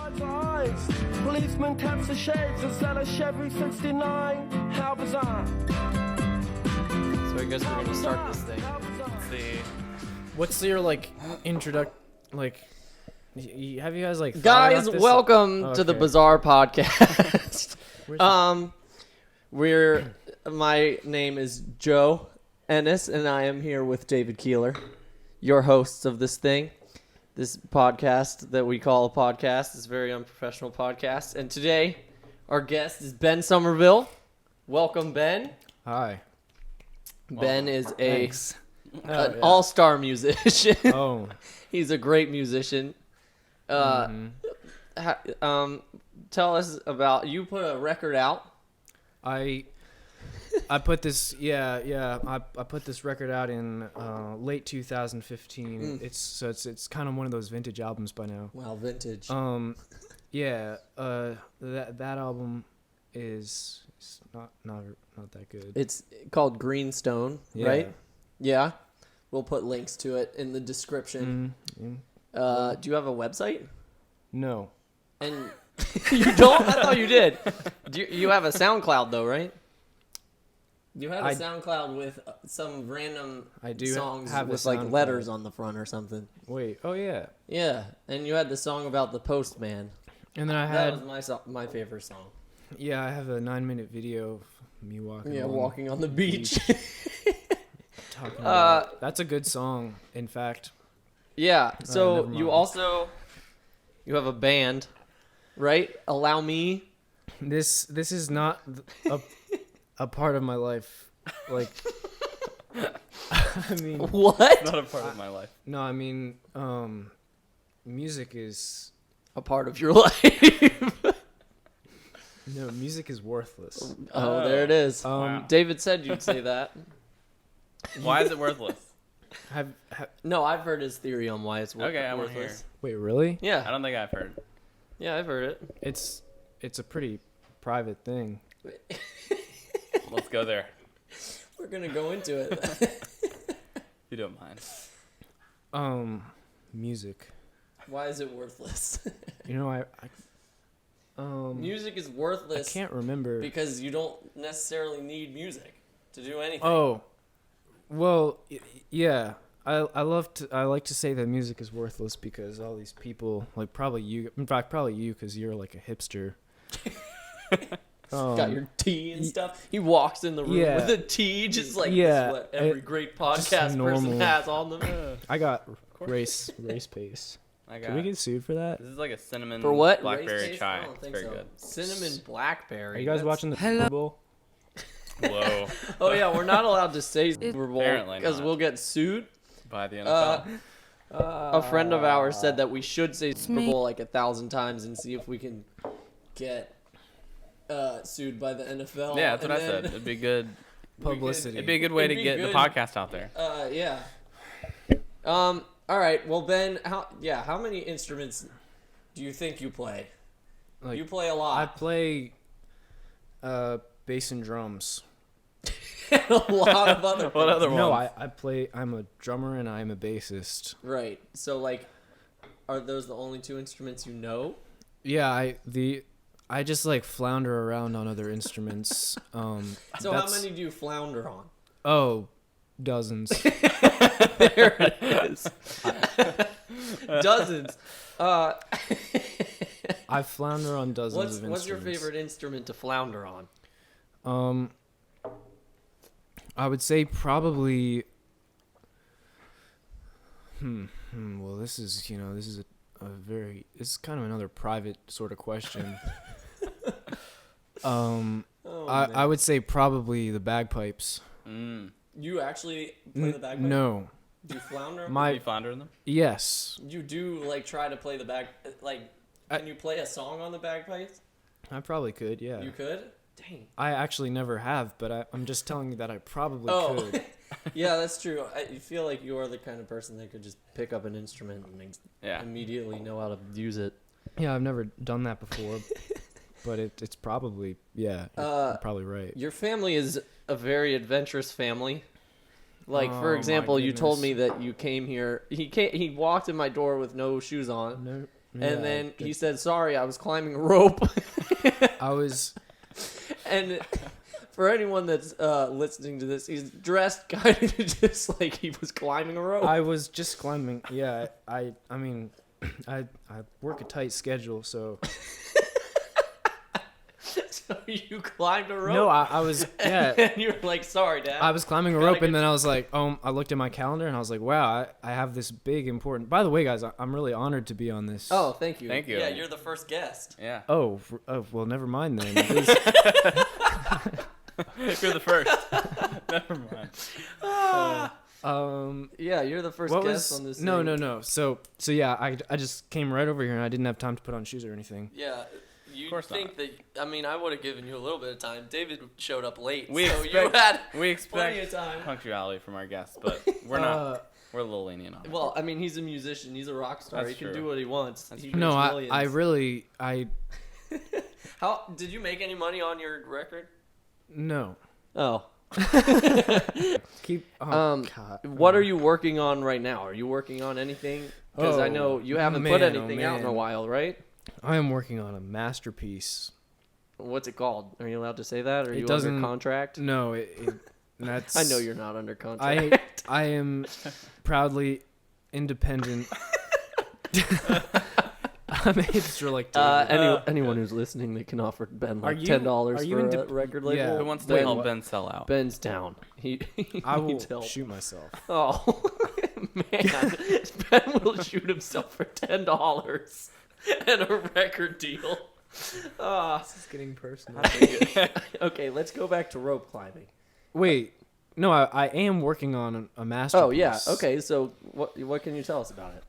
eyes. Policeman taps the shades instead of Chevy 69. How bizarre. So I guess we're gonna start this thing. Let's see. What's your have you guys thought Guys, about this? welcome to the Okay. Bizarre Podcast. Where's My name is Joe.ennis, and I am here with David Keeler, your hosts of this thing, this podcast that we call a podcast, this very unprofessional podcast. And today, our guest is Ben Somerville. Welcome, Ben. Hi. Ben is Thanks. an all-star musician. Oh. He's a great musician. Tell us about, you put a record out. I put this I put this record out in late 2015. It's kind of one of those vintage albums by now. Wow, vintage. That album is not that good. It's called Greenstone, Yeah. right? Yeah. We'll put links to it in the description. Do you have a website? No. And you don't? I thought you did. You have a SoundCloud though, right? You have a SoundCloud with some random songs have a with like SoundCloud. letters on the front or something. Wait. Oh yeah. Yeah, and you had the song about the postman. And then I That had was my favorite song. I have a 9-minute video of me walking. Yeah, along walking on the beach. talking about, that's a good song, in fact. Yeah. So never you mind. also have a band, right? Allow Me. This is not a part of my life. Like, I mean, What? Not a part of my life. no, I mean, music is A part of your life. music is worthless. Oh, there it is. Wow. David said you'd say that. Why is it worthless? No, I've heard his theory on why it's Okay, I wanna worthless. Wait, really? I Yeah, don't think I've heard. yeah, I've heard it. It's a pretty private thing. Let's go there. We're gonna go into it. If you don't mind. Music. Why is it worthless? You know, Music is I worthless can't remember. because you don't necessarily need music to do anything. Oh, well, yeah. I like to say that music is worthless because all these people, like probably you, in fact, probably you, because you're like a hipster. Got your tea and stuff. He walks in the room Yeah. with a tea, just like Yeah, this is what every great podcast person normal. has on them. I got race pace. I Can we get sued for that? This is like a cinnamon For what? blackberry Race taste? chai. I don't It's think very so. good. Cinnamon blackberry. Are you guys That's- watching the Super Bowl? Whoa. Oh yeah, we're not allowed to say Super Bowl Apparently because not. we'll get sued. By the NFL. A friend of ours said that we should say Super Bowl like 1,000 times and see if we can get sued by the NFL. Yeah, that's what I And said. then It'd be good. Publicity. It'd be a good way to It'd be get the good. podcast out there. Yeah. All right. Well, Ben, how many instruments do you think you play? Like, You play a I lot. play bass and drums. A lot of other What things. other No, ones? I play. I'm a drummer and I'm a bassist. Right. So, like, are those the only two instruments you know? Yeah, I just like flounder around on other instruments. So how many do you flounder on? Oh, dozens. There it is. Dozens. I flounder on dozens of instruments. What's your favorite instrument to flounder on? I would say probably. Well, this is a very. It's kind of another private sort of question. I would say probably the bagpipes. You actually play the bagpipe? No. Do you flounder? You flounder in them? Yes. You do like try to play the bag. Like, can you play a song on the bagpipes? I probably could. Yeah. You could. Dang. I actually never have, but I'm just telling you that I probably Oh, could. yeah, that's true. I feel like you are the kind of person that could just pick up an instrument and immediately know how to use it. Yeah, I've never done that before, but it's probably you're probably right. Your family is a very adventurous family. Like, Oh, for example, my you told goodness. me that you came here. He walked in my door with no shoes on. No. And then he said, sorry, I was climbing a rope. I was. And for anyone that's listening to this, he's dressed kind of just like he was climbing a rope. I was just climbing. Yeah, I mean, I work a tight schedule, so. So you climbed a rope? No, I was. Yeah. And you were like, sorry, Dad. I was climbing a rope, and then I was like, I looked at my calendar, and I was like, wow, I have this big important. By the way, guys, I'm really honored to be on this. Oh, thank you. Thank you. Yeah, you're the first guest. Yeah. Oh, well, never mind then. You're the first. Never mind. Yeah, you're the first What guest was? on this No, thing. no. So yeah, I just came right over here, and I didn't have time to put on shoes or anything. Yeah. You course think not. that, I mean, I would have given you a little bit of time. David showed up late, We so expect, you had we plenty of expect time. punctuality from our guests, but we're not. We're a little lenient on it. Well, I mean, he's a musician. He's a rock star. That's he can true. do what he wants. That's He true. No, makes I millions. really How did you make any money on your record? no. Oh. Keep. God. What are you working on right now? Are you working on anything? Because I know you haven't put anything out in a while, right? I am working on a masterpiece. What's it called? Are you allowed to say that? Are It you under doesn't- no No, that's. I know you're not under contract. I am proudly independent. I'm a hipster like David. Anyone who's listening, they can offer Ben Are like you- $10 are you for a indep- record label. Yeah. Who wants to Ben- help Ben sell out? Ben's down. He I will needs help. shoot myself. Oh man, Ben will shoot himself for $10 and a record deal. This is getting personal. Okay, let's go back to rope climbing. Wait, no, I am working on a masterpiece. Oh yeah, okay. So what can you tell us about it?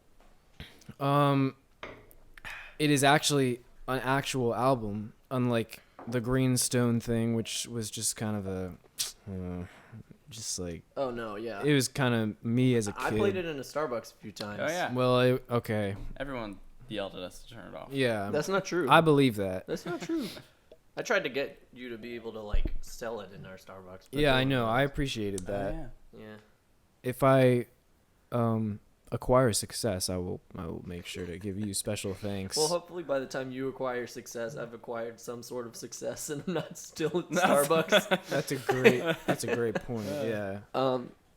It is actually an actual album, unlike the Greenstone thing, which was just kind of a, just like Oh no, yeah. it was kind of me as a kid. I played it in a Starbucks a few times. Oh yeah. Well, okay, Everyone yelled at us to turn it off. yeah, That's not true. I believe that. That's not true. I tried to get you to be able to like sell it in our Starbucks. but Yeah, I they know. wouldn't. I appreciated Oh, that. yeah. Yeah. If I acquire success, I will make sure to give you special thanks. Well, hopefully by the time you acquire success, I've acquired some sort of success, and I'm not still at Starbucks. That's a great point. Yeah.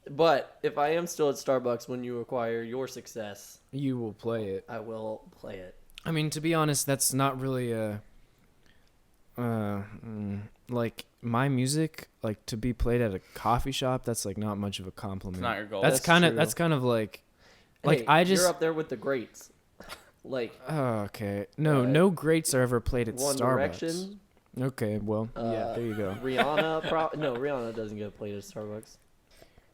But if I am still at Starbucks when you acquire your success, You will play it. I will play it. I mean, to be honest, that's not really like my music, like to be played at a coffee shop. That's like not much of a compliment. It's not your goal. That's That's true. kind of like Hey, I just. you're up there with the greats, like Oh, okay. No greats are ever played at One Starbucks. Direction. Okay, well, yeah, there you go. Rihanna, no, Rihanna doesn't get played at Starbucks.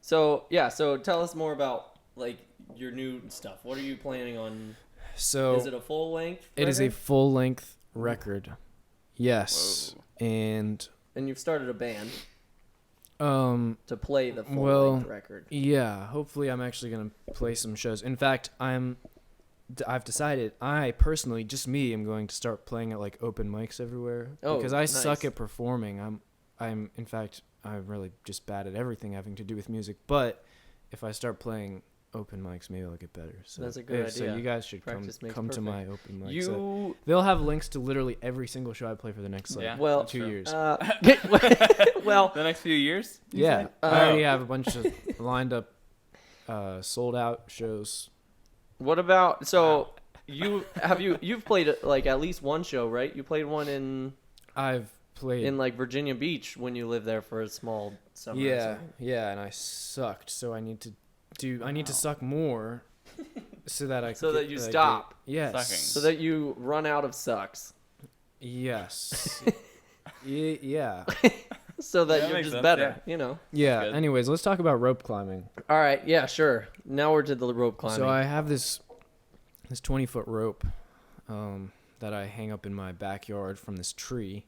So yeah, so tell us more about like your new stuff. What are you planning on? So Is it a full length? it is a record? full length record. Yes, and And you've started a band to play the full well, length record. yeah. Hopefully, I'm actually gonna play some shows. In fact, I've decided I personally, just me, am going to start playing at like open mics everywhere Oh, because I suck nice. at performing. I'm in fact I'm really just bad at everything having to do with music. But if I start playing open mics, maybe I'll get better. So That's a good So idea. you guys should Practice makes come to perfect. my open mics. You They'll have links to literally every single show I play for the next like Yeah. well, 2 true. years. well, The next few years? you Yeah, say? I already have a bunch of lined up, sold out shows. what about you've played like at least one show, right? You played one in I've played. like Virginia Beach when you lived there for a small summer. or Yeah, something. yeah, and I sucked, so I need to suck more, so that So that you stop Yes. sucking. so that you run out of sucks. Yes. Yeah. So that That you're makes just sense, better, you know. Yeah. Good. Anyways, let's talk about rope climbing. All right, yeah, sure. Now we're to the rope climbing. So I have this 20-foot rope that I hang up in my backyard from this tree.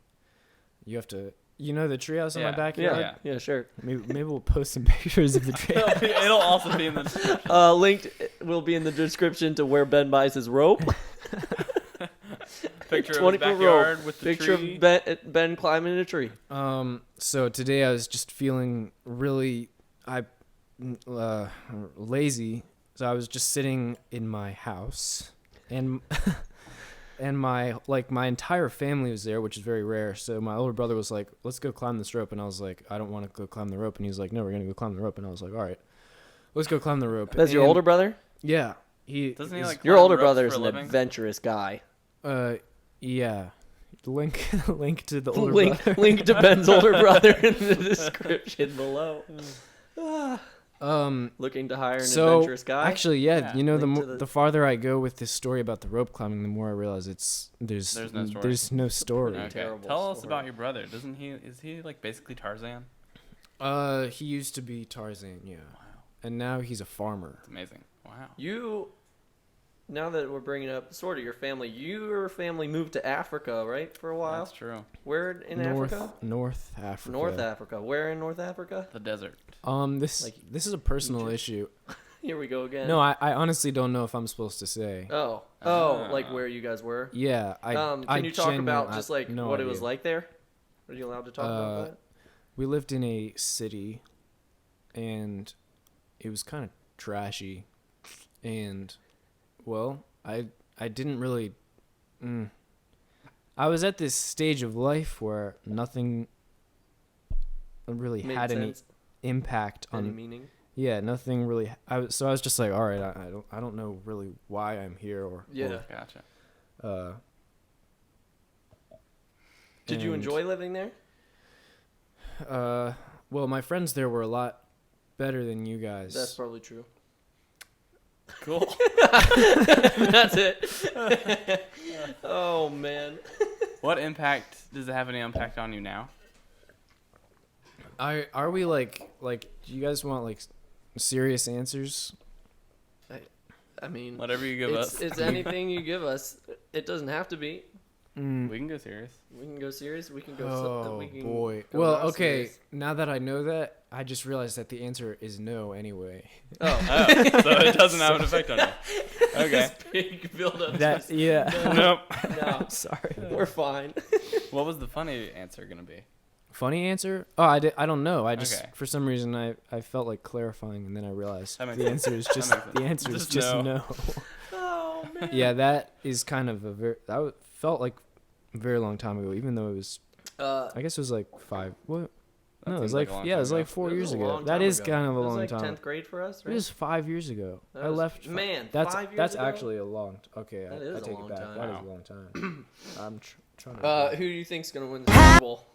You have to, the treehouse in my Yeah. backyard. yeah, yeah, sure. Maybe we'll post some pictures of the treehouse. It'll also be in the description. Linked will be in the description to where Ben buys his rope. Picture of 20 his foot backyard rope. with the Picture tree. of Ben climbing a tree. So today I was just feeling really lazy. So I was just sitting in my house, and and my entire family was there, which is very rare. So my older brother was like, "Let's go climb this rope," and I was like, "I don't want to go climb the rope," and he was like, "No, we're gonna go climb the rope," and I was like, "All right, let's go climb the rope." That's your And- older brother? Yeah, Doesn't he like Your climb older ropes brother is for a an living? adventurous guy. Yeah. Link to the older Link, brother. link to Ben's older brother in the description below. Looking to hire an adventurous guy. Actually, yeah, Yeah. the Link to the- the farther I go with this story about the rope climbing, the more I realize there's no story. There's no story. Okay. terrible Tell us story. about your brother. Is he like basically Tarzan? He used to be Tarzan, yeah, and now he's a farmer. It's amazing. Wow. Now that we're bringing up sort of your family moved to Africa, right, for a while? That's true. Where in Africa? North Africa. North Africa. Where in North Africa? The desert. This is a personal Egypt. issue. Here we go again. No, I honestly don't know if I'm supposed to say. Like where you guys were? Yeah, Can you talk about just like no what it was idea. like there? Are you allowed to talk about that? We lived in a city, and it was kind of trashy, and well, I didn't really. I was at this stage of life where nothing really Made had any sense? impact on Any meaning? Yeah, nothing really. I was just like, all right, I don't know really why I'm here or Yeah. Gotcha. Did you and- enjoy living there? Well, my friends there were a lot better than you guys. That's probably true. Cool. That's it. Oh man. What impact does it have any impact on you now? Are we like do you guys want like serious answers? I mean, Whatever you give us. it's anything you give us. It doesn't have to be. We can go serious. We can go serious. We can go. Oh we can boy. go Well, not okay. serious. Now that I know that, I just realized that the answer is no anyway. Oh, So it doesn't have an effect on you. Okay. this big build up. That yeah. Nope. No, Sorry. we're fine. What was the funny answer gonna be? Funny answer? Oh, I don't know. I just Okay. for some reason I felt like clarifying, and then I realized That makes the sense. answer is just makes sense. the answer is Just just no. no. Oh man. Yeah, that is kind of felt like a very long time ago, even though it was. I guess it was like 5. What? That No, it was seems like a long yeah, it time was like ago. 4 It was years a ago. long That time is ago. kind of a It was long like time. 10th grade for us, It right? was 5 years ago. That I was- left. man, That's 5 years that's ago? actually a long. Okay, That I is a take long it back. time. That is Wow. a long time. I'm trying to. Who do you think's gonna win the Super Bowl?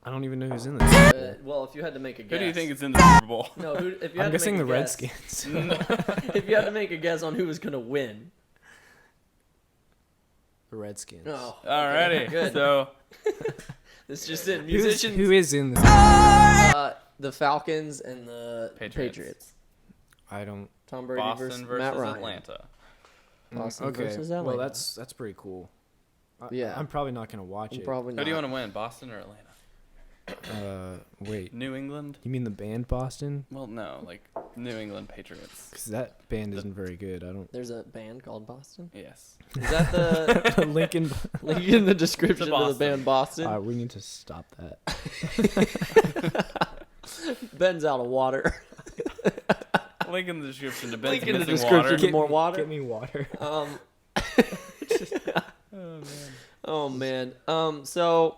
I don't even know who's in this. Well, if you had to make a guess. Who do you think is in the Super Bowl? No, if you I'm had guessing to the make a guess, Redskins. if you had to make a guess on who was gonna win. The Redskins. Oh, Alrighty. good. So It's just it. Who's, Musicians. who is in this? The Falcons and the Patriots. Patriots. I don't. Tom Brady versus Boston Matt versus Ryan. Atlanta. Boston Okay. versus Well, Atlanta. that's pretty cool. Yeah. I'm probably not gonna watch it. Probably Who not. do you want to win, Boston or Atlanta? Wait. New England? You mean the band Boston? Well, no, like New England Patriots. Because that band isn't very good. I don't. There's a band called Boston. Yes. Is that the Lincoln. link in the description The of the Boston. band Boston? We need to stop that. Ben's out of water. Link in the description to Link Ben's in the missing description water. to more water. Get me water. Oh man. So.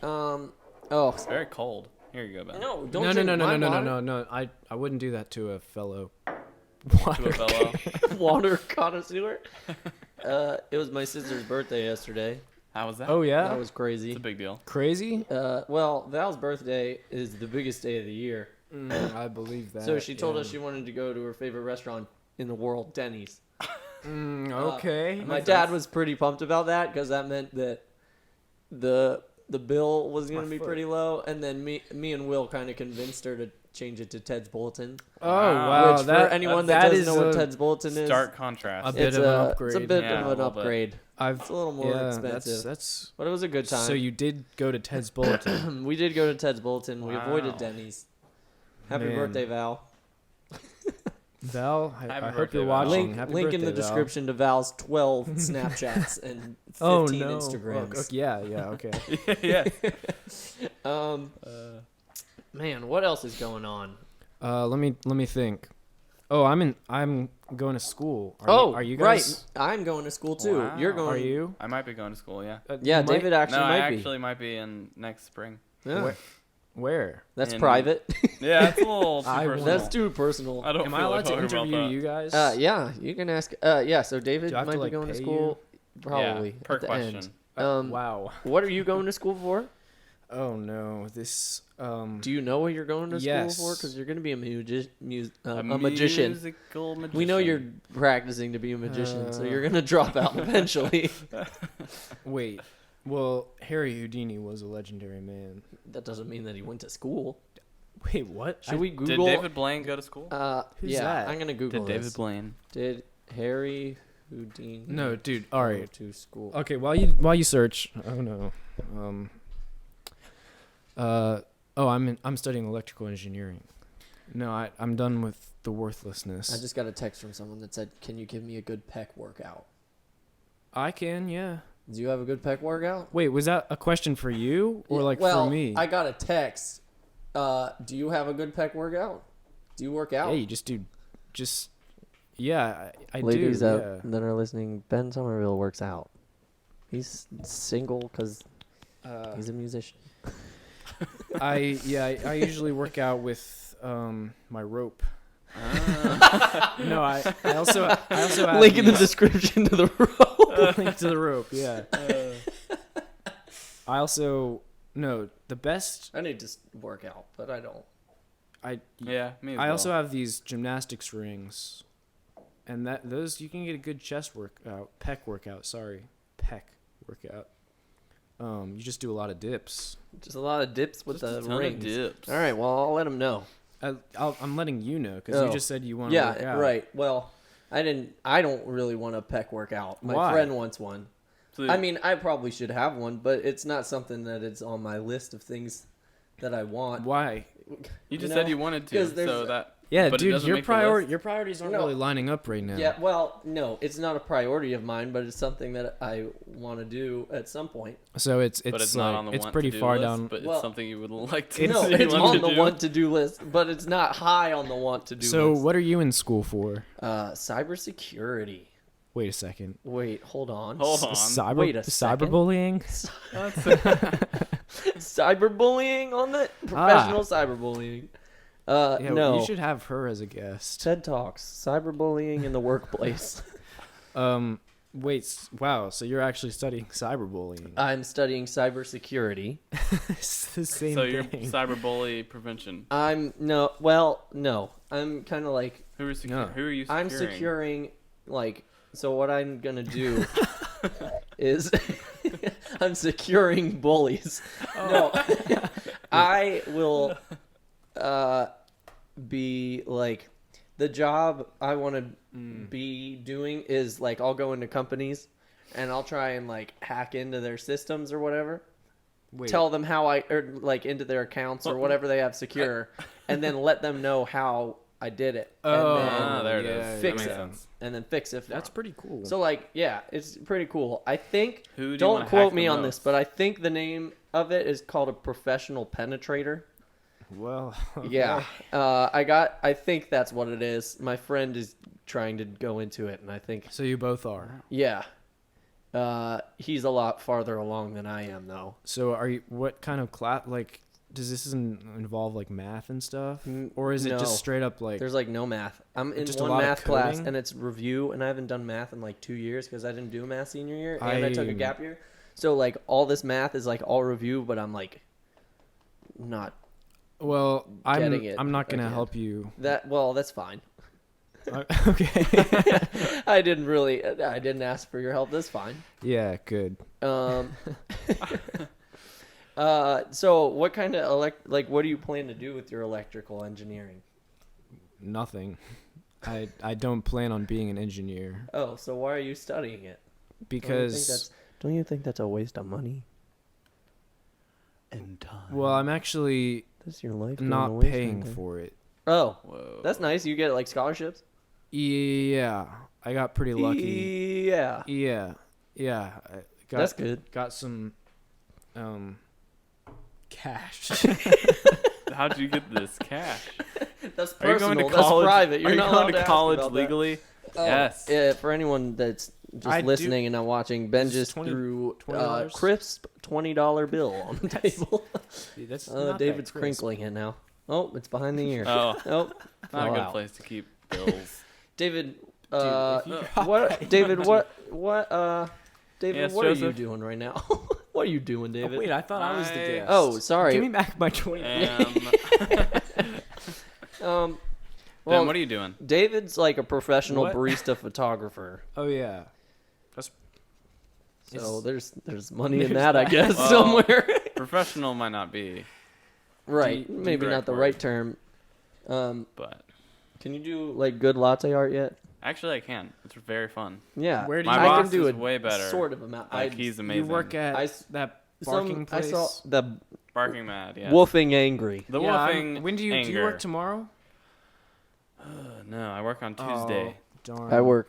Oh. It's very cold. Here you go, Ben. No, don't No, drink my water. no. I wouldn't do that to a fellow. To a fellow. Water connoisseur. It was my sister's birthday yesterday. How was that? Oh yeah. That was crazy. It's a big deal. Crazy. Well, Val's birthday is the biggest day of the year. I believe that. So she told us she wanted to go to her favorite restaurant in the world, Denny's. Okay. My dad was pretty pumped about that because that meant that the bill was going to be foot. pretty low, and then me and Will kind of convinced her to change it to Ted's Bulletin. Oh wow. Which for anyone that doesn't know what Ted's Bulletin is, Stark contrast. A bit of an upgrade. It's a bit Yeah, of a an little bit. upgrade. It's a little more expensive, That's. but it was a good time. So you did go to Ted's Bulletin. We did go to Ted's Bulletin. We avoided Wow. Denny's. Happy Man. birthday, Val. Val, Happy I hope birthday, you're Val. watching. Link, Happy link in the birthday, Val. description to Val's 12 Snapchats and 15 Oh no. Instagrams. Okay, yeah. Okay. yeah. Man, what else is going on? Let me think. Oh, I'm going to school. Are you guys? right. I'm going to school too. Wow. You're going. Are you? I might be going to school. Yeah. Yeah, You might- David actually no, might I be. actually might be in next spring. Yeah. Where? That's in- private. Yeah, that's a little too I personal. That's too personal. I don't Am feel I allowed like to talking about interview that. you guys? Yeah, you can ask. Yeah, so David Do I have might to, be like, going to pay school. Probably per at the question. end. Wow. What are you going to school for? Oh no. This. Do you know what you're going to Yes. school for? Because you're going to be a magician. Musical magician. We know you're practicing to be a magician, so you're going to drop out eventually. Wait. Well, Harry Houdini was a legendary man. That doesn't mean that he went to school. Wait, what? Should we Did Google? David Blaine go to school? Who's yeah, that? I'm going to Google Did David this. Blaine? Did Harry Houdini No, dude. All go right. to school? Okay. While you search. Oh no. I'm studying electrical engineering. No, I'm done with the worthlessness. I just got a text from someone that said, "Can you give me a good pec workout?" I can, yeah. Do you have a good pec workout? Wait, was that a question for you or like well, for me? I got a text. Do you have a good pec workout? Do you work out? Yeah, you yeah, I Ladies do. that are listening, Ben Somerville works out. He's single because he's a musician. I usually work out with my rope. No, I also have Link in the these- description to the rope. link to the rope. Yeah. I also the best. I need to work out, but I don't. Yeah, me as I well. also have these gymnastics rings, and those you can get a good chest workout, pec workout. You just do a lot of dips. Just a lot of dips with Just a the ton of rings. dips. All right, well, I'll let him know. I'm letting you know because Oh. you just said you want to work Yeah, out. right. Well, I don't really want a pec workout. My Why? friend wants one. So, I mean, I probably should have one, but it's not something that is on my list of things that I want. Why? you just know, said you wanted to, 'cause there's- so that. Yeah, but it dude, doesn't your make the list? your priorities aren't No. really lining up right now. Yeah, well, no, it's not a priority of mine, but it's something that I want to do at some point. So it's But it's not on the it's want pretty to do far list, down. But Well, it's something you would like to. No, you it's want on to the do. want to do list, but it's not high on the want to do So list. what are you in school for? Cybersecurity. Wait a second. Wait, hold on. Hold on. Wait a second. cyberbullying? Cyberbullying on the professional cyberbullying. Yeah, no. you should have her as a guest. TED Talks, cyberbullying in the workplace. Wow, so you're actually studying cyberbullying. I'm studying cybersecurity. It's the same So you're thing. cyberbully prevention. No. I'm kind of like Who are No. Who are you securing? I'm securing so what I'm going to do is I'm securing bullies. No. I will be like the job I want to be doing is like I'll go into companies and I'll try and like hack into their systems or whatever. Wait, Tell them how into their accounts or whatever they have secure, and then let them know how I did it. Oh, and there it yeah, is. yeah, fix that it. makes sense. And then fix it. For that's them. pretty cool. So yeah, it's pretty cool. I think. Who do you Don't wanna quote hack me the on most? this, but I think the name of it is called a professional penetrator. well, Yeah. I think that's what it is. My friend is trying to go into it, and I think. So you both are. Yeah. He's a lot farther along than I am, though. So are you? What kind of class? Like, does this involve like math and stuff, or is it No. just straight up like? There's no math. I'm in Just a one lot of math class, coding? and it's review, and I haven't done math in 2 years because I didn't do math senior year, and I took a gap year. So all this math is all review, but I'm not Well, getting it I'm not gonna again. help you. that. Well, that's fine. Okay. I didn't ask for your help. That's fine. Yeah. Good. So what kind of what do you plan to do with your electrical engineering? Nothing. I don't plan on being an engineer Oh, so why are you studying it? because Don't you think that's a waste of money? And time. well, I'm actually That's your life. going to not waste, paying okay? for it. Oh, Whoa. that's nice. You get scholarships. Yeah, I got pretty lucky. Yeah, Yeah. I that's good. got some cash. How'd you get this cash? That's Are you going personal. to That's college? private. You're Are you not going allowed to to ask college about that. legally? Oh, Yes. Yeah, for anyone that's just I do- listening and not watching, Ben This is just 20 threw $20? crisp $20 bill on the table. That's not that David's crisp. crinkling it now. Oh, it's behind the ear. Oh, Nope. not a fell good out. place to keep bills. David, if you drop what? David, what? David, Yes, what are you Joseph? doing right now? What are you doing, Oh, David? wait, I thought I was the I- guest. Oh, sorry. Give me back my 20. Ben, Well, what are you doing? David's like a professional What? barista photographer. Oh yeah. That's So Is- there's money in There's that, I that. guess, Well, somewhere. Professional might not be, Right. do you- Maybe correct not the word. right term. but Can you do like good latte art yet? actually I can. It's very fun. Yeah. Where do My you- I boss can do is a way better. sort of amount. Like, he's amazing. You work at I s- that barking I place. saw the Barking Mad, yeah. woofing angry. The Yeah, woofing when do you anger. work tomorrow? No, I work on Tuesday. Oh, darn. I work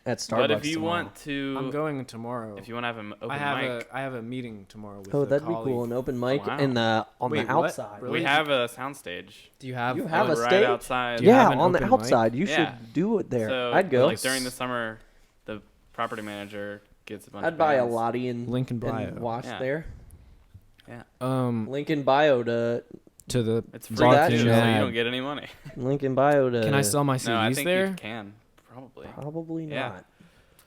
at Starbucks. But if you tomorrow. want to, I'm going tomorrow. if you want to have an open I have mic, I have a meeting tomorrow with Oh, a that'd colleague. be cool. An open mic Wow. in the on Wait, the what? outside. Really? we have a soundstage. Do you have? You have a right stage? outside. Do you Yeah, have an on the open mic? outside. You Yeah. should do it there. So, I'd go. Like during the summer, the property manager gets a bunch. I'd of buy a bands. Lottie and Link in bio. and watch Yeah. there. Link in bio to To the It's free that too, shit. so you Mad. don't get any money. link in bio to. Can I sell my CDs No, I think there? you can probably. Probably Yeah. not.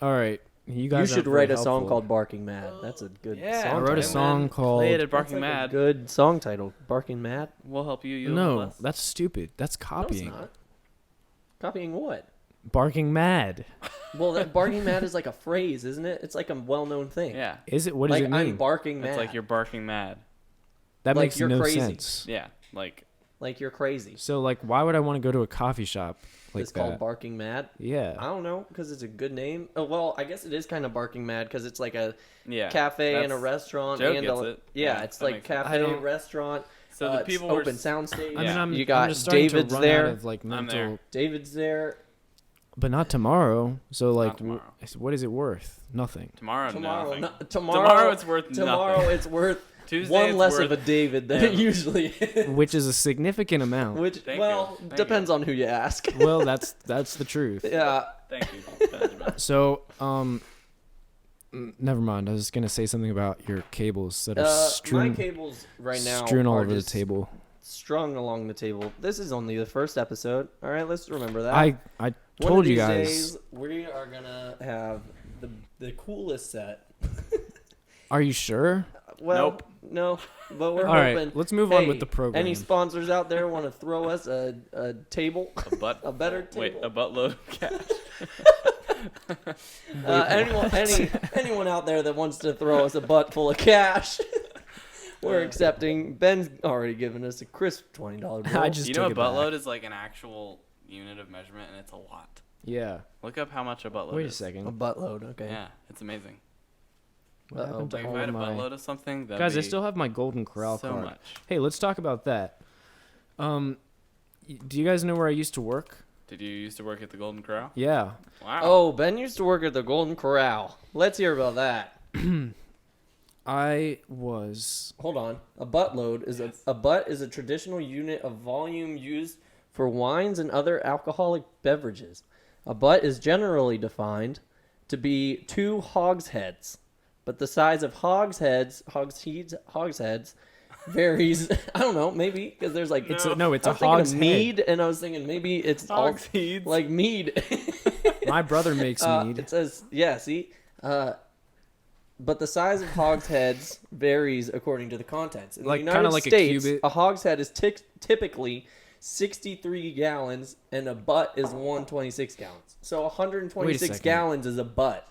All right, you You guys. should aren't very write a song helpful. called "Barking Mad." That's a good Yeah, song. I wrote a title. song called. Play it at That's Barking like a Mad. good song title. "Barking Mad." We'll help you. You'll No, help us. that's stupid. That's No, it's copying. not. Copying what? Barking mad. Well, that "barking mad" is like a phrase, isn't it? It's like a well-known thing. Yeah, Is it? What does like it mean? I'm barking mad. it's like you're barking mad. that like makes you're no crazy. sense. Yeah, like like you're crazy. So like, why would I want to go to a coffee shop like It's that? called "Barking Mad." I Yeah. don't know, because it's a good name. Oh, well, I guess it is kind of "Barking Mad" because it's like a yeah. cafe and a that's- restaurant Joe and gets a it. yeah, Yeah, it's that like makes sense. I cafe don't- restaurant. So the it's people open were soundstage. I mean, Yeah. You got I'm just starting David's to run there. out of like I'm mental, there. David's there. but not tomorrow. So like, tomorrow. what is it worth? Nothing. tomorrow. Tomorrow, nothing. tomorrow it's worth tomorrow nothing. it's worth Tuesday one it's less worth, of a David than it Yeah. usually is. Which is a significant amount. Which Thank well you. Thank depends on who you ask. Well, that's the truth. Yeah. Thank you, Benjamin. So, never mind. I was gonna say something about your cables that are My strewn, cables right now strewn all are over the just table. strung along the table. This is only the first episode. All right, let's remember that. I One told of you these guys. days, we are gonna have the coolest set. Are you sure? Well, Nope. no, but we're All right, hoping. let's move on Hey, with the program. Any sponsors out there want to throw us a table, A butt. a better table? Wait, a buttload of cash. Anyone out there that wants to throw us a butt full of cash, we're accepting. Ben's already given us a crisp $20 bill. I just You know, a took it back. buttload is like an actual unit of measurement, and it's a lot. Yeah. Look up how much a buttload Wait a is. second. a buttload. Okay. Yeah, it's amazing. What Uh-oh. happened to Like if all I had a of my... buttload of something, that'd Guys, I be still have my Golden Corral so card. much. Hey, let's talk about that. Do you guys know where I used to work? Did you used to work at the Golden Corral? Yeah. Wow. Oh, Ben used to work at the Golden Corral. Let's hear about that. I was... Hold on. A buttload is a butt is a traditional unit of volume used for wines and other alcoholic beverages. A butt is generally defined to be 2 hogsheads, but the size of hogsheads varies. I don't know, maybe because there's like It's No. a, no, it's I a was thinking of hogshead. mead, and I was thinking maybe it's all Hogsheads. like mead. My brother makes mead. It says, yeah, see? But the size of hogsheads varies according to the contents. In Like, the United kinda like a States, cubit. a hogshead is typically 63 gallons, and a butt is 126 gallons. So 126 second. gallons is a butt.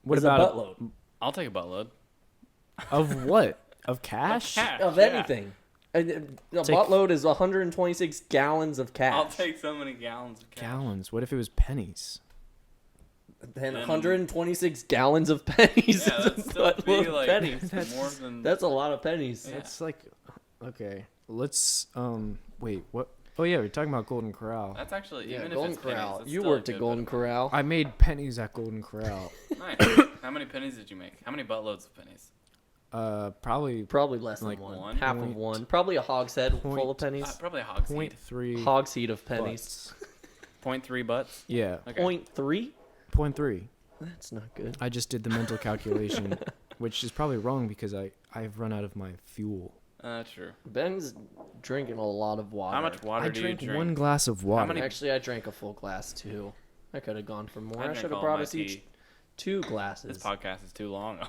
What is about a buttload I'll take a buttload. Of what? Of cash? of Yeah. anything. A Take- buttload is 126 gallons of cash. I'll take so many gallons of cash. Gallons. What if it was pennies? Then 126 gallons of pennies Yeah, is that'd a still be buttload of like pennies. more than. That's a lot of pennies. Yeah. It's like, okay, let's wait. What? Oh yeah, we're talking about Golden Corral. That's actually Yeah, even Golden if it's pennies, Corral. that's You still a worked at good Golden bit of Corral. I made pennies at Golden Corral. money. Nice. How many pennies did you make? How many buttloads of pennies? Probably less than Like one. Half of point- one. Probably a hogshead full of pennies. Probably a hog seed. 0.3 Hogshead of pennies. butts. 0.3 butts. Yeah, Okay. 0.3? 0.3. That's not good. I just did the mental calculation, which is probably wrong because I've run out of my fuel. True. Ben's drinking a lot of water. How much water I do you drank drink? 1 glass of water. many- Actually, I drank a full glass too. I could have gone for more. I drank should have all brought my us each tea. 2 glasses. This podcast is too long.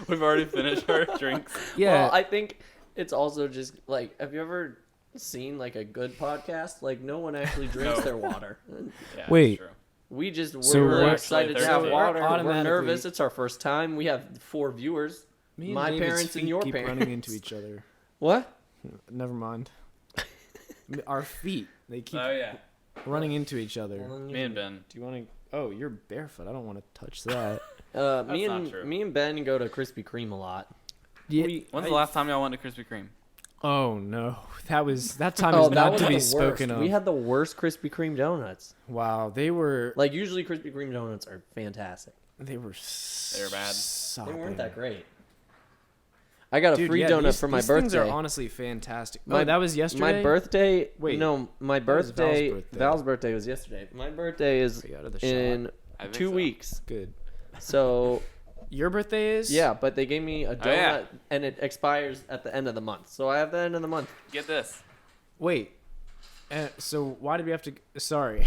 We've already finished our drinks. Yeah, Well, I think it's also just like, have you ever seen like a good podcast? Like, no one actually drinks No. their water. Yeah, Wait. That's true. We just were So we're excited to actually have thirsty. water. We're Automatically- nervous. It's our first time. We have 4 viewers. me and my David's parents and feet your keep running parents. into each other. What? Never mind. Our feet, they keep Oh yeah. running into each other. Me and Ben. Do you want to? Oh, you're barefoot. I don't want to touch that. Me not true. and Ben go to Krispy Kreme a lot. Yeah. When's the last time y'all went to Krispy Kreme? Oh no, that time Oh, is that not was to the be worst. spoken of. We had the worst Krispy Kreme donuts. Wow, they were Like, usually Krispy Kreme donuts are fantastic. they were bad. They weren't that great. I got a Dude, free yeah, donut these, for my these birthday. things are honestly fantastic. My- Oh, that was yesterday. My birthday. Wait, no, my that was Val's birthday. birthday. Val's birthday was yesterday. My birthday is Are you out of the in shot? I think 2 so. weeks. Good. So Your birthday is? yeah, but they gave me a donut, yeah. and it expires at the end of the month. So I have the end of the month. Get this. Wait. So why did we have to? Sorry.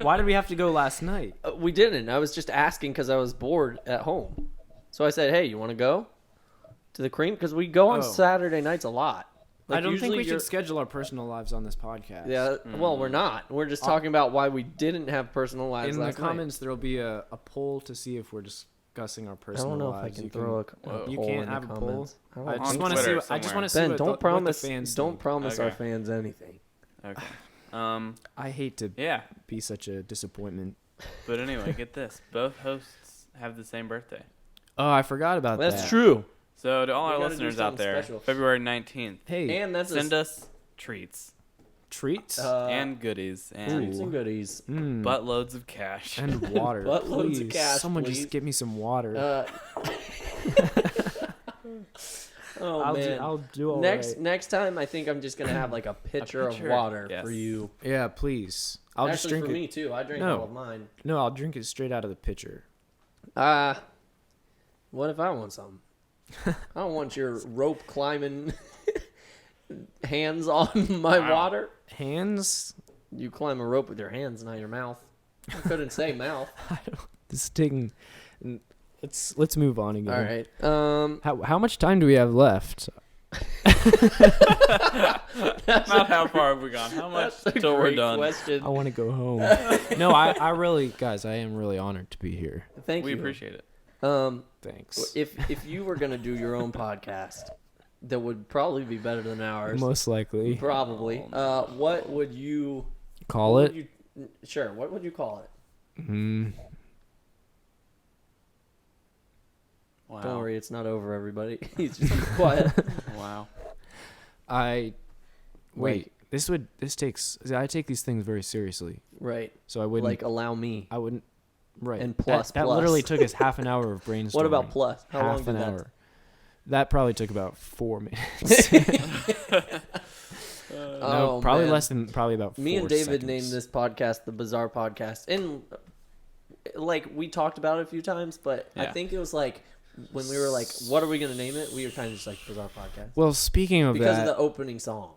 Why did we have to go last night? We didn't. I was just asking because I was bored at home. So I said, "Hey, you want to go to the cream? Because we go on Oh. Saturday nights a lot." Like, I don't think usually we you're- should schedule our personal lives on this podcast. Yeah. Well, we're not. We're just talking about why we didn't have personal lives In the last night. comments, there will be a poll to see if we're discussing our I personal don't know if I lives. can You throw a Whoa. You poll can't in the have a poll? comments. I don't just think want to so. see. Twitter I just want to somewhere. see Ben, what don't the, promise. what the fans Don't think. promise our Okay. fans anything. Okay. I hate to Yeah. be such a disappointment. But anyway, get this. Both hosts have the same birthday. Oh, I forgot about that. That's true. So to all We our gotta do listeners out something there, special. February 19th, Hey, And that's send us treats treats and goodies and treats and goodies. buttloads of cash. and water. Buttloads of Please, cash, someone please. just give me some water. Oh man. I'll do all Next time, I think I'm just gonna have like a pitcher of pitcher, water yes. for you. Yeah, please. I'll just Actually, drink for it. me too. I drink No. all of mine. No, I'll drink it straight out of the pitcher. What if I want some? I don't want your rope climbing hands on my Wow. water. Hands. You climb a rope with your hands, not your mouth. I couldn't say mouth. This is taking. Let's move on again. All right. How much time do we have left? Not how far have we gone? How much That's a till we're great done? question. I want to go home. No, I really, guys, I am really honored to be here. Thank We you. appreciate it. Thanks. If you were gonna do your own podcast, that would probably be better than ours. Most likely. Probably. What would you Call what it. would you- sure. What would you call it? Wow. Don't worry, it's not over, everybody. He's just quiet. Wow. Wait. This takes. I take these things very seriously, Right. so I wouldn't. Like allow me. I wouldn't. Right. And plus, That plus. literally took us half an hour of brainstorming. What about plus? How long Half did an that? hour. That probably took about 4 minutes. No, probably man. less than about 4 Me and David seconds. named this podcast the Bizarre Podcast, and like we talked about it a few times, but I Yeah. think it was like when we were like, "What are we gonna name it?" We were kind of just like Bizarre Podcast Well, speaking of because that, of the opening song,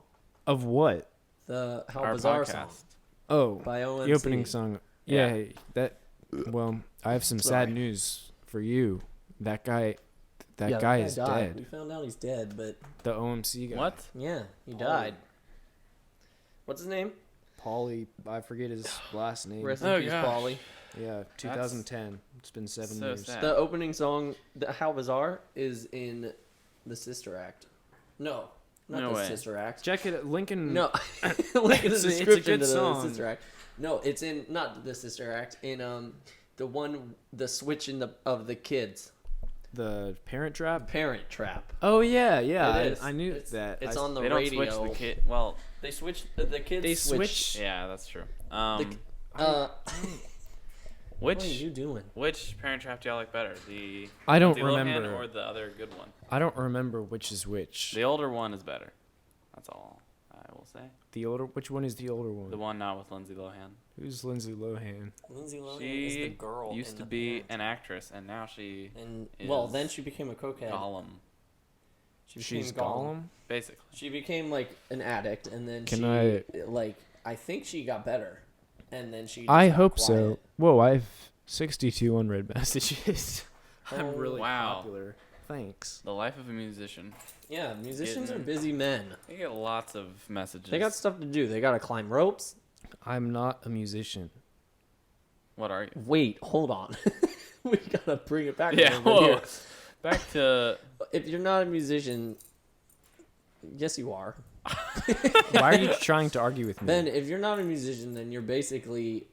of what? the How Our Bizarre podcast. song Oh, by OMC. the opening song. Yeah. Yeah, that. Well, I have some Sorry. sad news for you. That guy Yeah, guy is died. We dead. found out he's dead, but The OMC guy. What? yeah, he died. What's his name? Paulie, I forget his last name. Rest in Oh, peace, gosh. Paulie. Yeah, 2010. It's been 7 so years. sad. The opening song, the How Bizarre, is in the Sister Act. No, not No the way. Sister Act. Check it, Lincoln. No, look at the It's a description good to the song. Sister Act. No, it's in not the Sister Act. In the switch in of the kids. The Parent Trap. Parent Trap. Oh yeah, yeah. It is. I knew it's, that. It's I- on the They don't radio. switch the kid. Well, They switch the kids. They switch. switch. yeah, that's true. Uh, What are you doing? Which Parent Trap do y'all like better? The I don't Lindsay Lohan remember. or the other good one? I don't remember which is which. The older one is better. That's all I will say. Which one is the older one? The one not with Lindsay Lohan. Who's Lindsay Lohan? Lindsay Lohan She is the girl. used to be an actress, and now she is then she became a cokehead. Gollum, She's Gollum? basically. She became like an addict, and then I think she got better, and then she. I got hope quiet. so. Whoa, I have 62 unread messages. I'm really wow. popular. Thanks. The life of a musician. Yeah, musicians are busy men. They get lots of messages. They got stuff to do. They got to climb ropes. I'm not a musician. What are you? Wait, hold on. We gotta bring it back. Yeah, a little bit here. Back to... If you're not a musician, yes, you are. Why are you trying to argue with me? Ben, if you're not a musician, then you're basically,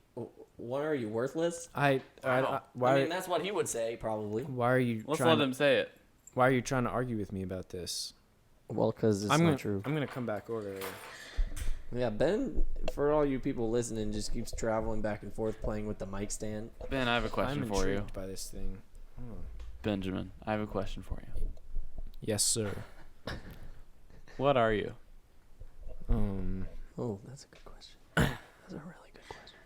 what are you, worthless? Wow. I mean, that's what he would say, probably. Why are you Let's trying let him say it. Why are you trying to argue with me about this? Well, because it's I'm not gonna, true. I'm gonna come back over there. Yeah, Ben, for all you people listening, just keeps traveling back and forth playing with the mic stand. Ben, I have a question I'm for you. intrigued by this thing. Oh. Benjamin, I have a question for you. Yes, sir. What are you? Oh, that's a good question. That's a really good question.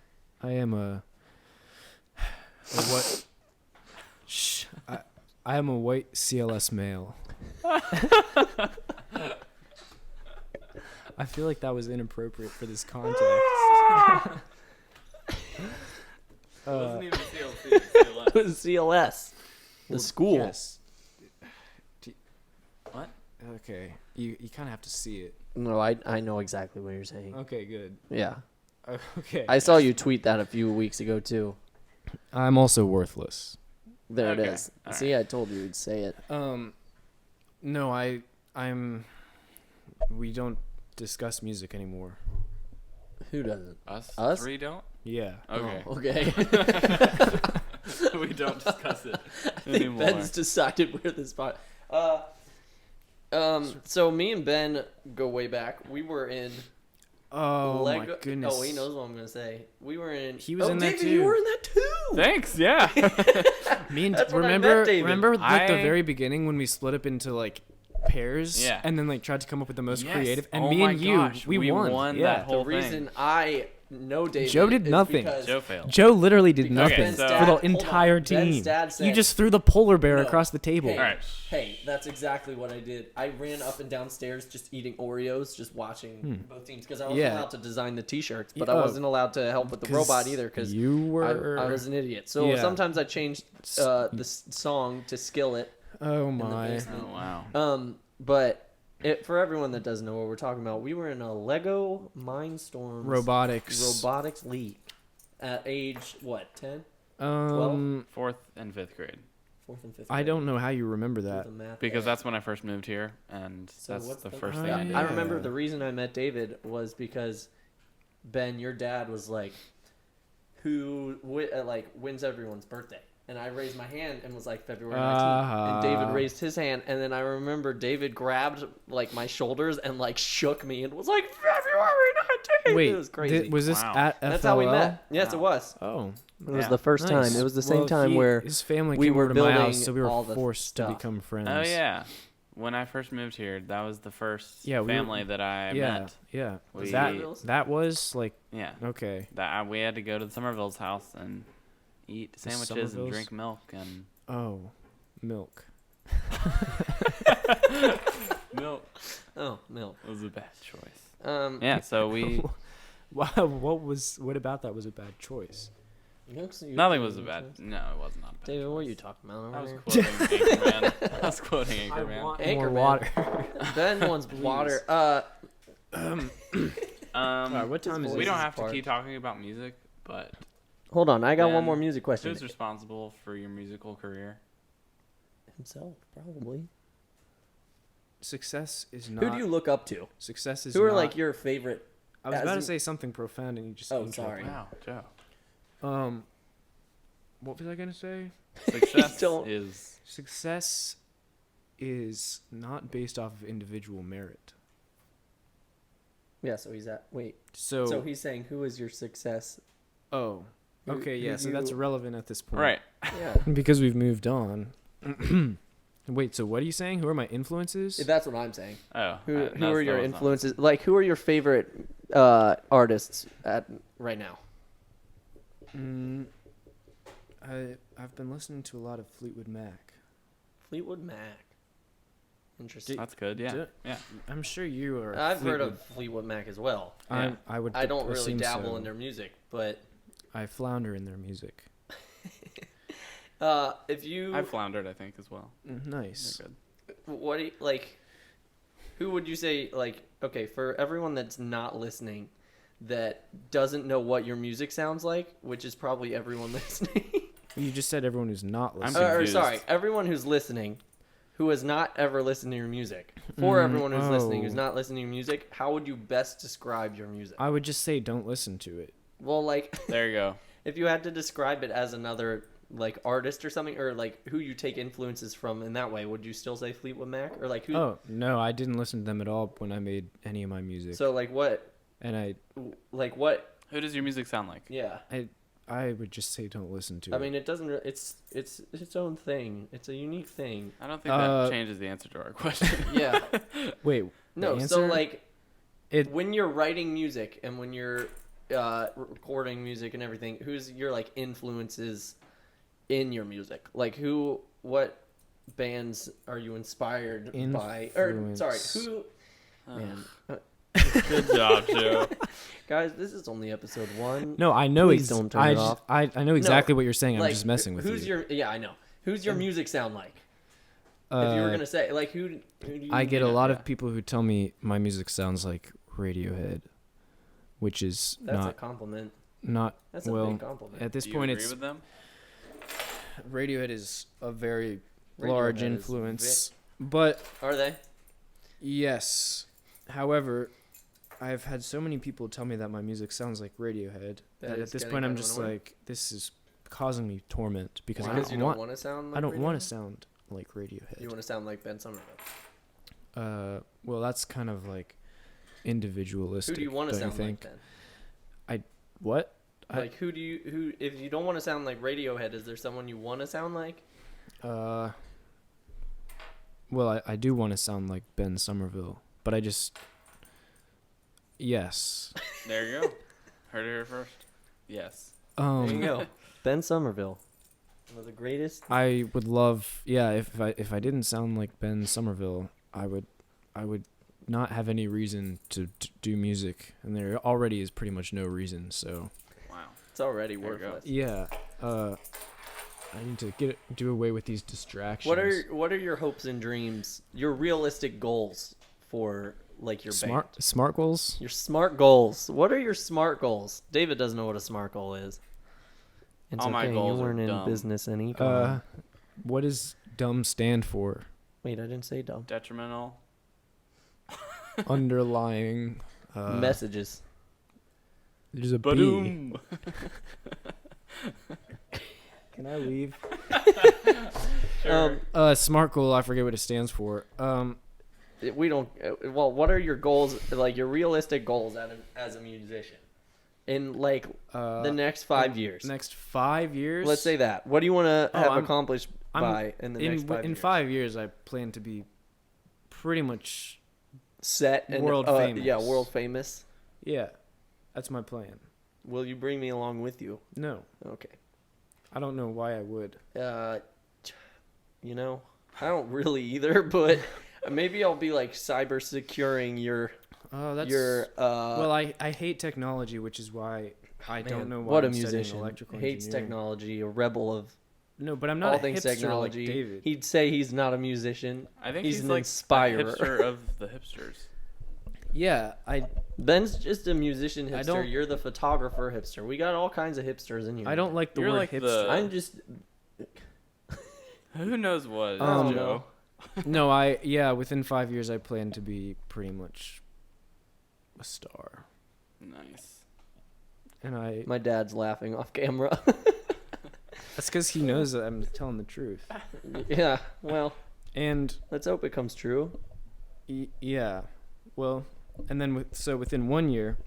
I am a what? Shh. I am a white CLS male. I feel like that was inappropriate for this context. It wasn't even CLC. It was CLS. The school. Yes. What? Okay. You kind of have to see it. No, I know exactly what you're saying. Okay, good. Yeah. Okay. I saw you tweet that a few weeks ago, too. I'm also worthless. There Okay. it is. All See, I told you you'd say it. No, I'm. We don't discuss music anymore. Who doesn't? Us? Us? Three don't? Yeah. Okay. Oh, okay. We don't discuss it I think anymore. Ben's decided where this spot. So me and Ben go way back. We were in Oh Lego. my goodness. Oh, he knows what I'm gonna say. We were in. He was in that David, too. You were in that too. Thanks, yeah. Me and That's when I met David. remember like the I- very beginning when we split up into like pairs, Yeah. and then like tried to come up with the most Yes. creative. And Oh me my and you, gosh, we won. that Yeah. whole The reason I know David. Joe did is nothing. because Joe failed. Joe literally did Because nothing Ben's for dad- the hold on. entire Ben's team. dad said- You just threw the polar bear No. across the table. Hey, All right. hey, that's exactly what I did. I ran up and downstairs just eating Oreos, just watching both teams because I wasn't Yeah. allowed to design the T-shirts, but Yeah, I wasn't allowed to help with the robot either because you were. I was an idiot. So Yeah. sometimes I changed the song to Skillet. Oh in the my. basement. Oh, wow. But for everyone that doesn't know what we're talking about, we were in a Lego Mindstorms Robotics league at age what 10, Fourth and fifth grade. 4th and 5th. I don't know how you remember Do that. the math Because there. that's when I first moved here, and So that's what's the the- first Oh, thing I did. I remember Yeah. the reason I met David was because Ben, your dad, was like, "Who wins everyone's birthday?" And I raised my hand and was like February 19th. And David raised his hand, and then I remember David grabbed like my shoulders and like shook me and was like February 19th. Wait, it was crazy. was this Wow. at FLL? That's how we met. Yes, Wow. it was. Oh, It was Yeah. the first nice. time. It was the Well, same time where his family we came were over to my building house, so we all were the forced to stuff. become friends. Oh, yeah. When I first moved here, that was the first Yeah, we were- family that I met. Yeah. We- That was like Yeah. okay. We had to go to the Somerville's house and eat sandwiches and Somerville's? drink milk and Oh, milk. milk. oh milk. Was a bad choice. Yeah, Yeah, so we Wow, what about that was a bad choice? nothing was a bad. No, it was not a bad. David, choice. what are you talking about? I over was there? quoting Anchorman. I was quoting Anchorman. more Anchorman. water. Ben wants water. Alright, what time is We it? don't have to part. keep talking about music, but Hold on, I got one Ben, more music question. who's responsible for your musical career? Himself, probably. Success is not. Who do you look up to? Success is. Who are not- like your favorite? I was as about to in- say something profound, and you just. Oh, interrupted sorry. me. Wow, Joe. What was I gonna say? Success don't- is Success is not based off of individual merit. Yeah, so he's at. Wait. So. So he's saying, who is your success? Oh. Okay, yeah, so that's irrelevant at this point. Right. Yeah. Because we've moved on. Wait, so what are you saying? Who are my influences? That's what I'm saying. Oh. Who that's- are your that was not- influences? Like, who are your favorite artists right now? I've been listening to a lot of Fleetwood Mac. Fleetwood Mac. Interesting. That's good. Yeah. Do- Yeah. I'm sure you are. I've heard of Fleetwood Mac as well. Yeah. I would. I don't really assume dabble so. in their music, but I flounder in their music. if you, I floundered, I think, as well. Nice. They're good. what do you, like? Who would you say like? Okay, for everyone that's not listening, that doesn't know what your music sounds like, which is probably everyone listening. You just said everyone who's not I'm listening. Or confused. sorry, everyone who's listening, who has not ever listened to your music. For everyone who's listening, who's oh. not listening to your music, how would you best describe your music? I would just say don't listen to it. Well, like, There you go. if you had to describe it as another like artist or something, or like who you take influences from in that way, would you still say Fleetwood Mac, or like who? Oh no, I didn't listen to them at all when I made any of my music. So like what? And What? Who does your music sound like? Yeah. I would just say don't listen to it. I mean, it doesn't. It's its own thing. It's a unique thing. I don't think that changes the answer to our question. Yeah. wait. No. the So answer? like, It- when you're writing music and when you're recording music and everything, who's your like influences in your music? Like what bands are you inspired by? Or sorry, Influence. who? Man, Good job, Joe. guys, this is only episode 1. No, I know. Please don't turn it off. I know exactly what you're saying. I'm Like, just messing with who's you. your? Yeah, I know. Who's your music sound like? If you were gonna say like who do you? I get a lot yeah. of people who tell me my music sounds like Radiohead, which is That's a compliment. not That's a well. big compliment. At this Do you point, agree it's with them? Radiohead is a very Radiohead large is influence, but Are they? yes. However, I've had so many people tell me that my music sounds like Radiohead that it's at this getting point I'm kind of just annoying? like, this is causing me torment because I Because don't you want. don't want to sound. Like I don't want Radiohead? to sound like Radiohead. You want to sound like Ben Somerville. Well, that's kind of like individualistic. Who do you want to don't you sound like think? then? What? Like who if you don't want to sound like Radiohead, is there someone you want to sound like? Well, I do want to sound like Ben Somerville, but I just. Yes. There you go. Heard it here first. Yes. There you go. Ben Somerville. One of the greatest. I would love, yeah. If I didn't sound like Ben Somerville, I would not have any reason to do music, and there already is pretty much no reason. So Wow. It's already There you go. worthless. yeah, I need to do away with these distractions. What are your hopes and dreams? Your realistic goals for like your band? smart goals? Your smart goals. What are your smart goals? David doesn't know what a smart goal is. It's All my okay, goals you are weren't in dumb. business any. Come on. What does dumb stand for? Wait, I didn't say dumb. Detrimental. Underlying Messages. There's a B. Ba-doom. Can I leave? Sure. Smart goal. I forget what it stands for. We don't. Well, what are your goals? Like your realistic goals as a musician in like the next 5 years? Next 5 years. Let's say that. What do you want to have I'm- accomplished by in the next 5 in years? 5 years, I plan to be pretty much. Set and World famous. Yeah, world famous. Yeah, that's my plan. Will you bring me along with you? No, Okay. I don't know why I would. You know, I don't really either, but maybe I'll be like cyber securing your Oh, that's your. well, I hate technology, which is why I don't know why what a I'm studying musician electrical hates engineering. technology, a rebel of No, but I'm not all a things hipster technology. like David. He'd say he's not a musician. I think He's he's an like inspirer. the hipster of the hipsters. Yeah, Ben's just a musician hipster. don't- You're the photographer hipster. We got all kinds of hipsters in here. I don't like the You're word like hipster. I'm just. Who knows what, Um, Joe? No, within 5 years, I plan to be pretty much a star, Nice. and My dad's laughing off camera. that's because he knows that I'm telling the truth. Yeah. Well, And let's hope it comes true. yeah, well, and then within 1 year,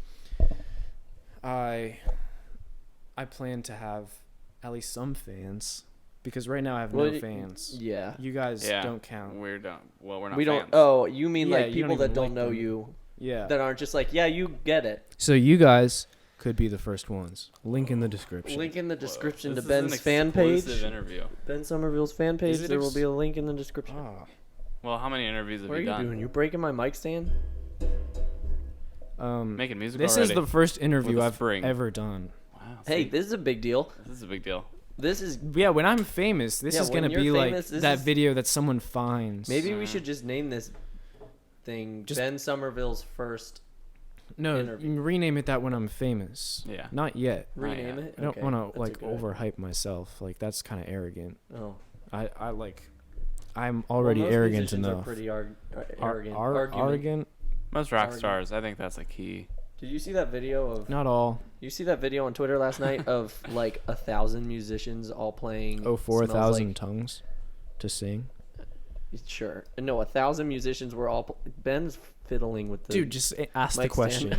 I plan to have at least some fans, because right now I have Well, no fans. Yeah. You guys Yeah. don't count. We're not. Well, we're not. We don't. fans. Oh, you mean Yeah, like you people don't that even don't like know them. you, Yeah. that aren't just like, yeah, you get it. So you guys could be the first ones. Link in the description. Link in the Whoa, description this to is an Ben's fan page. exclusive interview. Ben Somerville's fan page. it There will ex- be a link in the description. Ah. Well, how many interviews have What are you you done? doing? You breaking my mic stand? Making music This already? is the first interview With a I've spring. ever done. Wow. Hey, see? this is a big deal. This is a big deal. This is Yeah, when I'm famous, this Yeah, is when gonna you're be famous, like this that is- video that someone finds. maybe we should just name this thing Just- Ben Somerville's first. No, interview. you can rename it that when I'm famous. Yeah. Not yet. Rename yeah. it. I don't Okay, want that's to a like good idea. overhype myself. Like that's kind of arrogant. Oh, I like. I'm already well, most arrogant musicians enough. Are pretty arrogant. Arrogant? Most rock Argument. stars, I think that's a key. Did you see that video of? Not all. You see that video on Twitter last night of like 1,000 musicians all playing? Oh, Smells 4,000 Like- tongues to sing. Sure. No, 1,000 musicians were all. Ben's fiddling with the. Dude, just ask the mic question.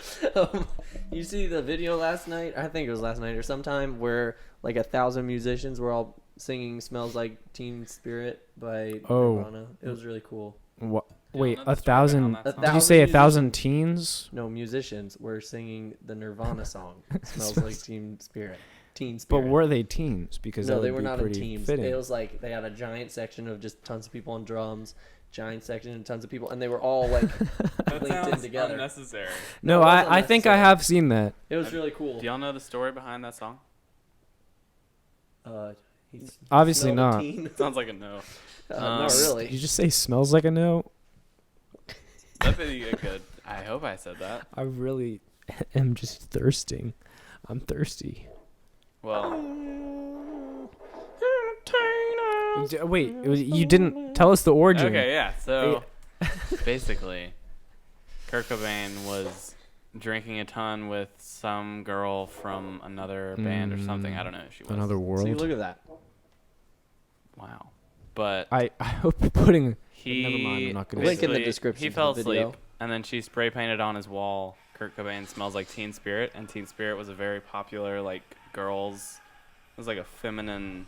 stand. You see the video last night? I think it was last night or sometime where like 1,000 musicians were all singing "Smells Like Teen Spirit" by Oh. Nirvana. It was really cool. What? Yeah, Wait, I know the story 1,000? behind that A song. Did you 1,000 say musicians- 1,000 teens? No, musicians were singing the Nirvana song "Smells Like Teen Spirit." Teen But Spirit. were they teens? Because No, that they would were be not in pretty teams. fitting. It was like they had a giant section of just tons of people on drums, giant section and tons of people, and they were all like That linked in sounds together. unnecessary. No, it wasn't I think I necessary. have seen that. It was really cool. Do y'all know the story behind that song? He's Obviously smelled a not. teen. Sounds like a no. Not Did really. you just say smells like a no? That'd be good. I hope I said that. I really am just thirsting. I'm thirsty. Well, Wait, you didn't tell us the origin. okay, yeah. So basically, Kurt Cobain was drinking a ton with some girl from another band or something. I don't know who she was. Another See, world. look at that. Wow. But I hope you're putting. he Never mind, I'm not gonna Link in the basically- description He to fell the video. asleep, and then she spray painted on his wall. Kurt Cobain smells like Teen Spirit, and Teen Spirit was a very popular like girls. It was like a feminine.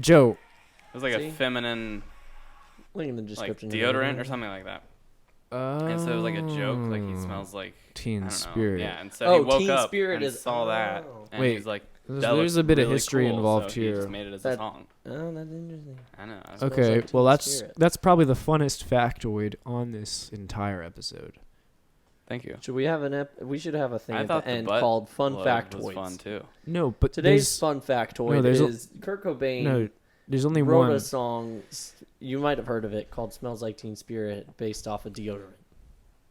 Joe, It was like See? a feminine Link in the like description. of the deodorant video. or something like that. and And so it was like a joke, like he smells like I Teen don't know. Spirit. Yeah, and so Oh, he woke Teen up Spirit and is- saw that, oh. and Wait, he's like, There's, that there's looks a bit of really history cool, involved so he here. just made it as That- a song. Oh, that's interesting. I know. Okay, like well Teen that's Spirit. probably the funnest factoid on this entire episode. Thank you. Should we have we should have a thing I at thought the the end butt called "Fun plug Factoids." was fun too. No, but Today's fun factoid there's a- is Kurt Cobain no. There's only wrote one. a song. You might have heard of it called "Smells Like Teen Spirit," based off of deodorant.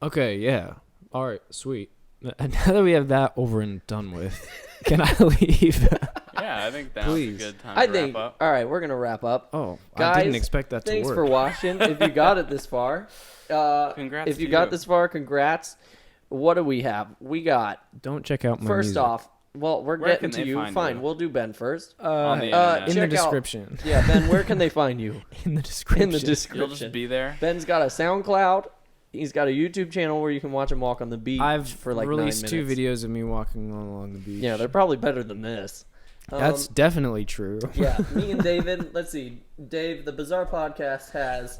Okay, yeah. All right, sweet. And now that we have that over and done with, can I leave? Yeah, I think that Please. was a good time I to think. wrap up. All right, we're gonna wrap up. Oh, Guys, I didn't expect that to Thanks work. for watching. If you got it this far, Congrats if you to got you. this far, congrats. What do we have? We got Don't check out my first music. off. Well, we're Where getting can to they you. find Fine, you? we'll do Ben first. On the in internet. the check out- description. Yeah, Ben, where can they find you? In the description. In the You'll description. just be there. Ben's got a SoundCloud. He's got a YouTube channel where you can watch him walk on the beach I've for like released 9 2 minutes. videos of me walking along the beach. Yeah, they're probably better than this. That's definitely true. Yeah, me and David. Let's see, Dave. The Bizarre Podcast has.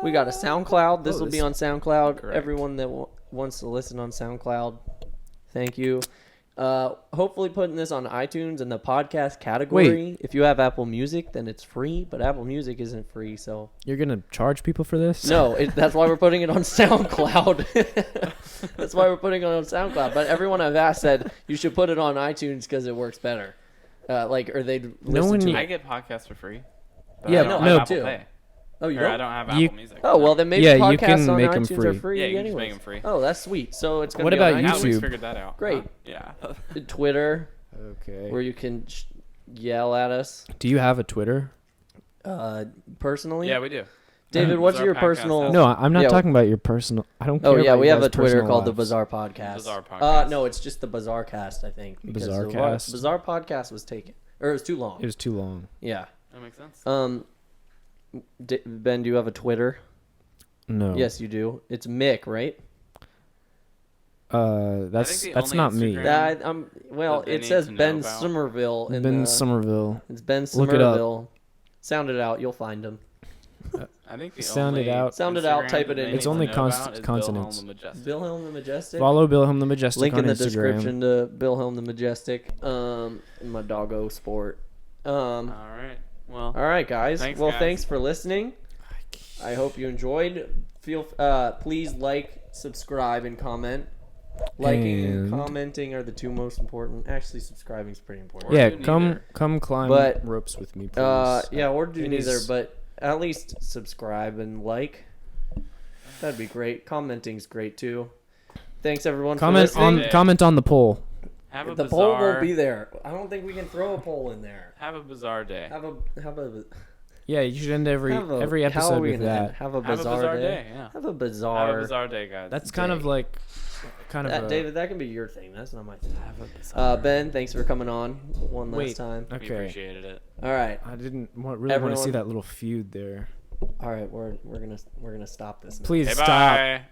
We got a SoundCloud. This will be on SoundCloud. Correct. Everyone that wants to listen on SoundCloud, thank you. Hopefully putting this on iTunes in the podcast category. If you have Apple Music, then it's free, but Apple Music isn't free, so You're gonna charge people for this? no. That's why we're putting it on SoundCloud. That's why we're putting it on SoundCloud. But everyone I've asked said you should put it on iTunes because it works better. Or they'd listen one- to I it. get podcasts for free. But Yeah, I don't no, have I Apple do. Pay. Oh, you Or I don't? don't have You- Apple Music. Oh, well, then maybe Yeah, you podcasts can on make 'em iTunes free. are free Yeah, you can just anyways. make 'em free. Oh, that's sweet. So it's going What to be on about Now iTunes, we YouTube? figured that out. Great. Yeah. Twitter, Okay. where you can yell at us. Do you have a Twitter? Personally? Yeah, we do. David, what's Bizarre your Podcast personal... has- No, I'm not Yeah. talking about your personal. I don't care. Oh, yeah, about we you have a guys' Twitter personal called The lives. Bizarre Podcast. Bizarre Podcast. No, it's just The Bizarre Cast, I think. because Bizarre the Cast? Bizarre Podcast was taken. Or it was too long. It was too long. Yeah. That makes sense. Ben, do you have a Twitter? No. Yes, you do. It's Mick, right? That's the that's only not me. Instagram- That well, that they it need says to know Ben about. Somerville. Ben Somerville. It's Ben Look it up. Somerville. Sound it out. You'll find him. I think the Sound it only out. Sound it out, Instagram type it that in. they It's need to only know consonants. about is Wilhelm the Majestic. Wilhelm the Majestic. Follow Wilhelm the Majestic Link on in the Instagram. description to Wilhelm the Majestic. My doggo sport. All right. Well, All right, guys. Thanks, Well, guys. thanks for listening. I hope you enjoyed. Please like, subscribe, and comment. Liking and And- commenting are the two most important. Actually, subscribing is pretty important. Or Yeah, do come neither. climb But, ropes with me, please. Yeah, or do It neither, is- but at least subscribe and like. That'd be great. Commenting's great too. Thanks everyone comment for listening. Today. comment on the poll. Have a The poll bizarre, will be there. I don't think we can throw a poll in there. Have a bizarre day. Have a Yeah, you should end every have a, every how are episode we with gonna end? that. Have a Have bizarre, a bizarre day. day. Yeah. Have a Have a bizarre. bizarre day, guys. That's kind of day. like a, David, that can be your thing. That's not my thing. Have a bizarre. Ben, thanks for coming on one last Wait. time. We Okay. appreciated it. All right, I didn't really want to see Everyone- that little feud there. all right. We're gonna stop this now. Please Okay, stop. bye.